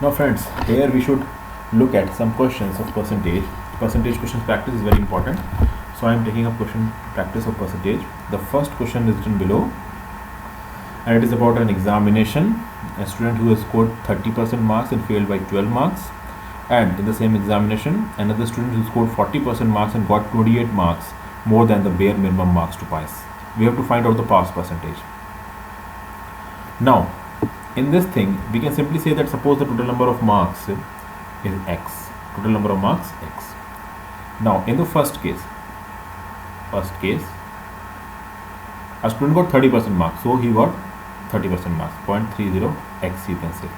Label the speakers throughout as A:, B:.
A: Now friends, here we should look at some questions of percentage. Percentage questions practice is very important. So I am taking up question practice of percentage. The first question is written below, and it is about an examination. A student who has scored 30% marks and failed by 12 marks, and in the same examination another student who scored 40% marks and got 28 marks more than the bare minimum marks to pass. We have to find out the pass percentage. Now in this thing we can simply say that suppose the total number of marks is x, total number of marks x. Now in the first case a student got 30% marks, so he got 30% marks, 0.30 x you can say.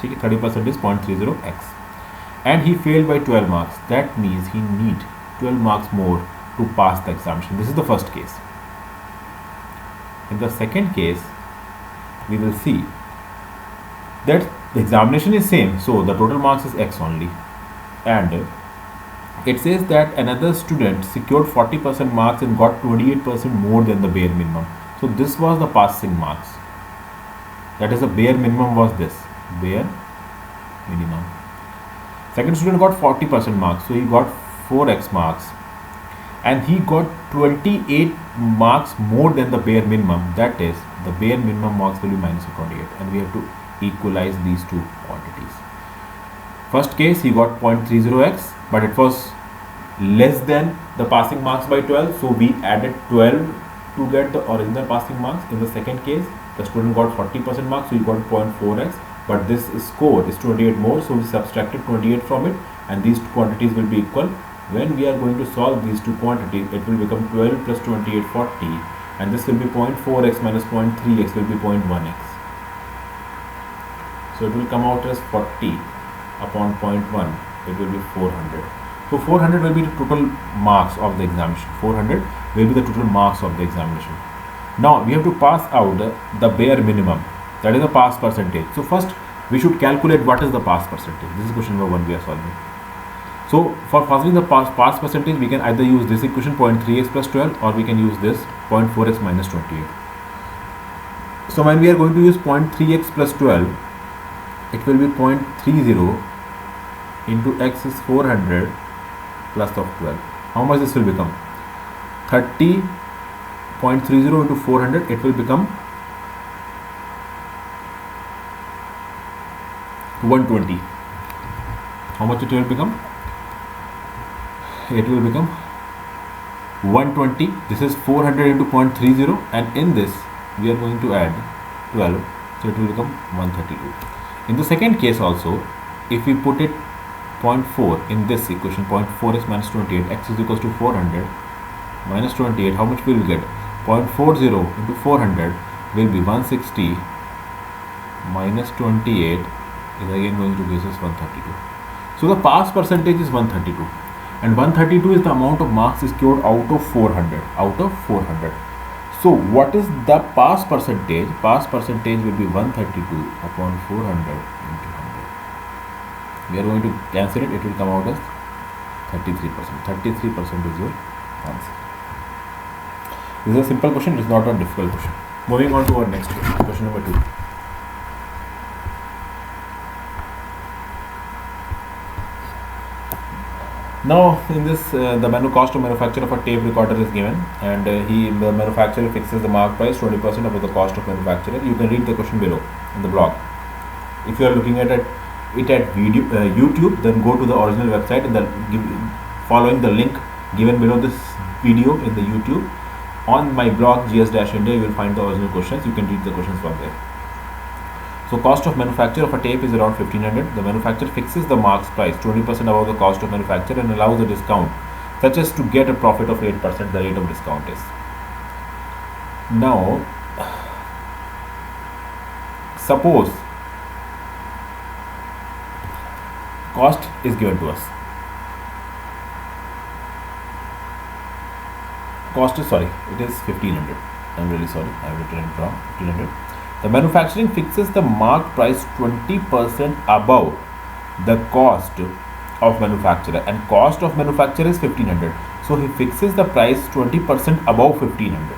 A: 30% is 0.30 x, and he failed by 12 marks. That means he need 12 marks more to pass the examination. This is the first case. In the second case we will see that the examination is same, so the total marks is x only, and it says that another student secured 40% marks and got 28% more than the bare minimum. So this was the passing marks, that is the bare minimum was this, bare minimum. Second student got 40% marks, so he got 4x marks, and he got 28 marks more than the bare minimum. That is, the bare minimum marks will be minus of 28, and we have to equalize these two quantities. First case he got 0.30x, but it was less than the passing marks by 12, so we added 12 to get the original passing marks. In the second case the student got 40% marks, so he got 0.4x, but this score is 28 more, so we subtracted 28 from it, and these two quantities will be equal. When we are going to solve these two quantities, it will become 12 plus 28, 40, and this will be 0.4x minus 0.3x will be 0.1x. So it will come out as 40 upon 0.1, it will be 400. So 400 will be the total marks of the examination. 400 will be the total marks of the examination. Now we have to pass out the bare minimum, that is the pass percentage. So first we should calculate what is the pass percentage. This is question number 1 we are solving. So for finding the pass percentage, we can either use this equation 0.3x plus 12, or we can use this 0.4x minus 28. So when we are going to use 0.3x plus 12, it will be 0.30 into x is 400 plus of 12. How much this will become? 30.30 into 400, it will become 120. How much it will become? It will become 120. This is 400 into 0.30, and in this we are going to add 12, so it will become 132. In the second case also, if we put it 0.4 in this equation, 0.4x minus 28, x is equals to 400 minus 28, how much we will get? 0.40 into 400 will be 160 minus 28 is again going to give us 132. So the pass percentage is 132, and 132 is the amount of marks secured out of 400. So what is the pass percentage? Pass percentage will be 132 upon 400 into 100. We are going to cancel it. It will come out as 33%. 33% is your answer. This is a simple question. It is not a difficult question. Moving on to our next question. Question number 2. Now in this the cost of manufacture of a tape recorder is given, and the manufacturer fixes the mark price 20% above the cost of manufacturer. You can read the question below in the blog. If you are looking at it at video YouTube, then go to the original website and following the link given below this video in the YouTube. On my blog GS-India, you will find the original questions. You can read the questions from there. So cost of manufacture of a tape is around 1500. The manufacturer fixes the marks price 20% above the cost of manufacture and allows a discount such as to get a profit of 8%. The rate of discount is. Now suppose cost is given to us. Cost is, sorry, it is 1500. I'm really sorry, I have written it wrong. 1500. The manufacturing fixes the mark price 20% above the cost of manufacturer, and cost of manufacturer is 1500. So he fixes the price 20% above 1500.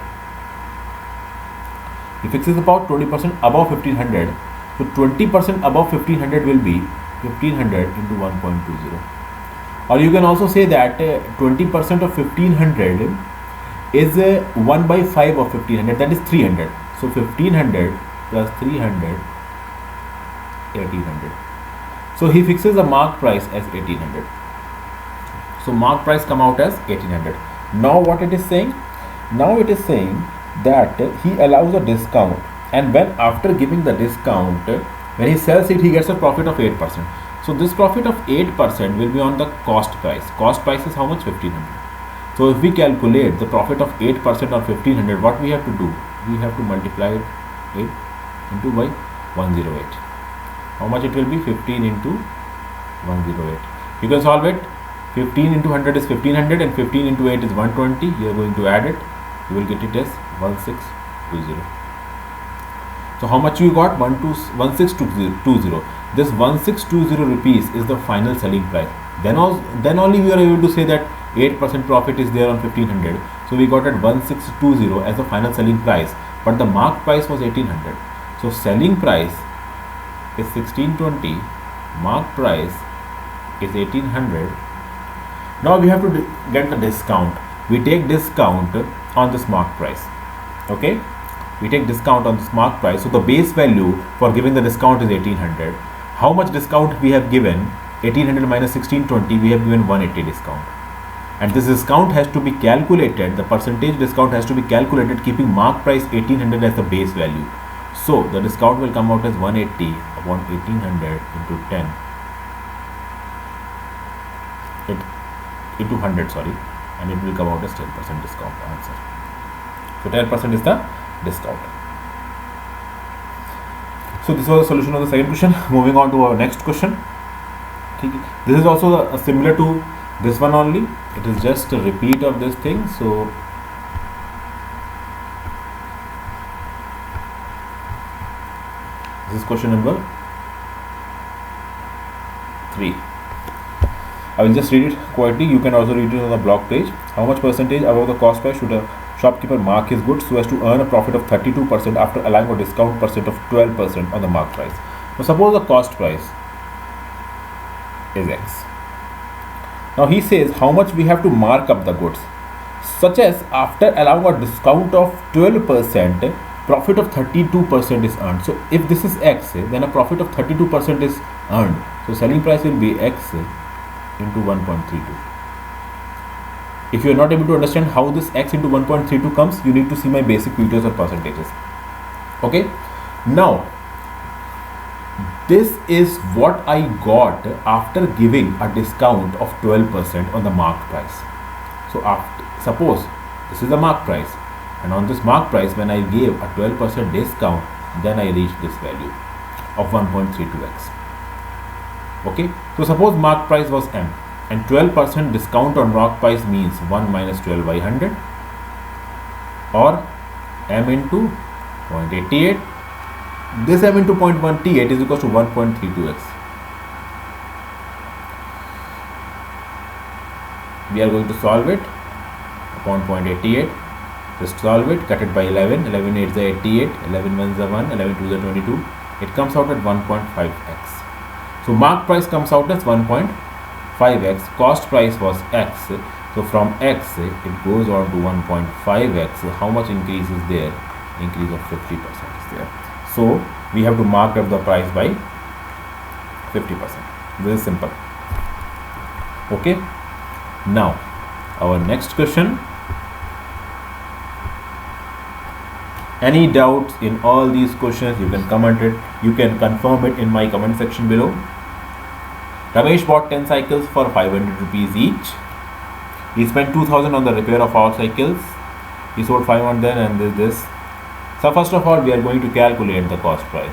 A: He fixes about 20% above 1500. So 20% above 1500 will be 1500 into 1.20. Or you can also say that 20% of 1500 is 1 by 5 of 1500, that is 300. So 1500 plus 300, 1800. So he fixes the mark price as 1800. So mark price come out as 1800. Now what it is saying? Now it is saying that he allows a discount, and when after giving the discount, when he sells it, he gets a profit of 8%. So this profit of 8% will be on the cost price. Cost price is how much? 1500. So if we calculate the profit of 8% on 1500, what we have to do? We have to multiply it into by 108. How much it will be? 15 into 108. You can solve it. 15 into 100 is 1500 and 15 into 8 is 120. You are going to add it. You will get it as 1620. So how much you got? 1620. This 1620 rupees is the final selling price. Then only we are able to say that 8% profit is there on 1500. So we got at 1620 as the final selling price, but the mark price was 1800. So selling price is 1620, mark price is 1800. Now we have to get the discount. We take discount on this mark price. Okay, we take discount on this mark price. So the base value for giving the discount is 1800. How much discount we have given? 1800 minus 1620, we have given 180 discount. And this discount has to be calculated, the percentage discount has to be calculated keeping mark price 1800 as the base value. So the discount will come out as 180 upon 1800 into 10 into 100, sorry, and it will come out as 10% discount answer. So 10% is the discount. So this was the solution of the second question. Moving on to our next question. This is also similar to this one only. It is just a repeat of this thing. So this is question number 3. I will just read it quietly. You can also read it on the blog page. How much percentage above the cost price should a shopkeeper mark his goods so as to earn a profit of 32% after allowing a discount percent of 12% on the mark price? Now suppose the cost price is X. Now he says how much we have to mark up the goods, such as after allowing a discount of 12%, profit of 32% is earned. So if this is X, then a profit of 32% is earned. So selling price will be X into 1.32. If you are not able to understand how this X into 1.32 comes, you need to see my basic videos or percentages. Okay, now this is what I got after giving a discount of 12% on the mark price. So suppose this is the mark price, and on this mark price when I gave a 12% discount, then I reached this value of 1.32x. Okay, so suppose mark price was M and 12% discount on mark price means 1 minus 12 by 100 or M into 0.88. This M into 0.188 is equal to 1.32x. We are going to solve it upon 0.88. Just solve it, cut it by 11. 11 8 is 88, 11 1 is 1, 11 2 is 22. It comes out at 1.5x. So mark price comes out as 1.5x. Cost price was x. So from x it goes on to 1.5x. How much increase is there? Increase of 50% is there. So we have to mark up the price by 50%. This is simple. Okay. Now our next question. Any doubts in all these questions? You can comment it. You can confirm it in my comment section below. Ramesh bought 10 cycles for 500 rupees each. He spent 2000 on the repair of all cycles. He sold 5 on them and this. So first of all, we are going to calculate the cost price.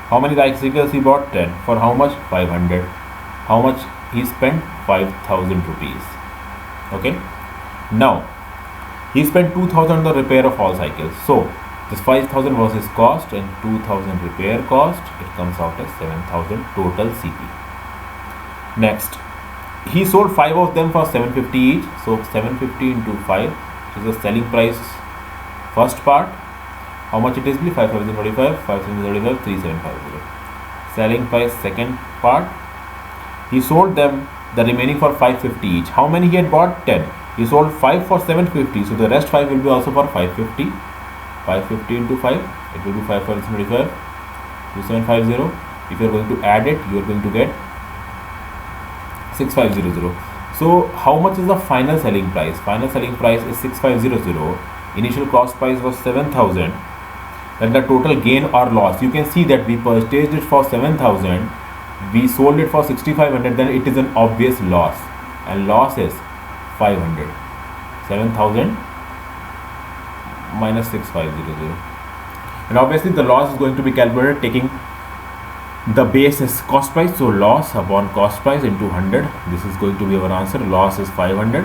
A: How many cycles he bought? 10. For how much? 500. How much he spent? 5000 rupees. Okay. Now, he spent 2000 on the repair of all cycles. So, this 5000 was his cost and 2000 repair cost. It comes out as 7000 total CP. Next, he sold 5 of them for 750 each. So, 750 into 5 is the selling price first part. How much it is? 5045, 5035, 3750. Selling price second part He sold them the remaining for 550 each. How many he had bought? 10. He sold 5 for 750. So the rest 5 will be also for 550. 550 into 5. It will be 5 for 25. 2750. If you are going to add it, you are going to get 6500. So how much is the final selling price? Final selling price is 6500. Initial cost price was 7000. Then the total gain or loss, you can see that we purchased it for 7000, we sold it for 6500, then it is an obvious loss, and loss is 500. 7000 minus 6500, and obviously the loss is going to be calculated taking the base is cost price, so loss upon cost price into 100. This is going to be our answer. Loss is 500,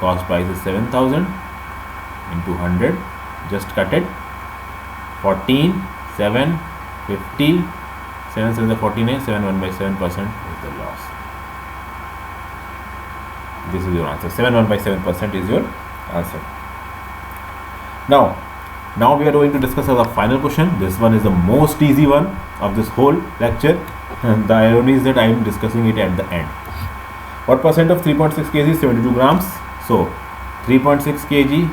A: cost price is 7000 into 100. Just cut it. 14, 7, 50, 7 7 is 49, 7 1 by 7% is the loss. This is your answer. 7 1 by 7% is your answer. Now we are going to discuss the final question. This one is the most easy one of this whole lecture. And the irony is that I am discussing it at the end. What percent of 3.6 kg is 72 grams? So 3.6 kg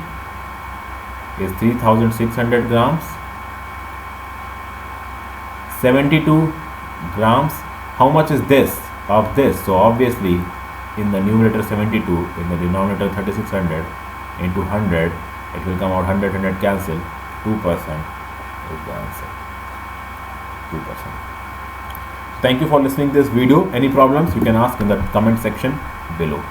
A: is 3600 grams. 72 grams. How much is this of this? So obviously in the numerator 72, in the denominator 3600 into 100, it will come out 100 cancel. 2% is the answer. 2%. Thank you for listening to this video. Any problems you can ask in the comment section below.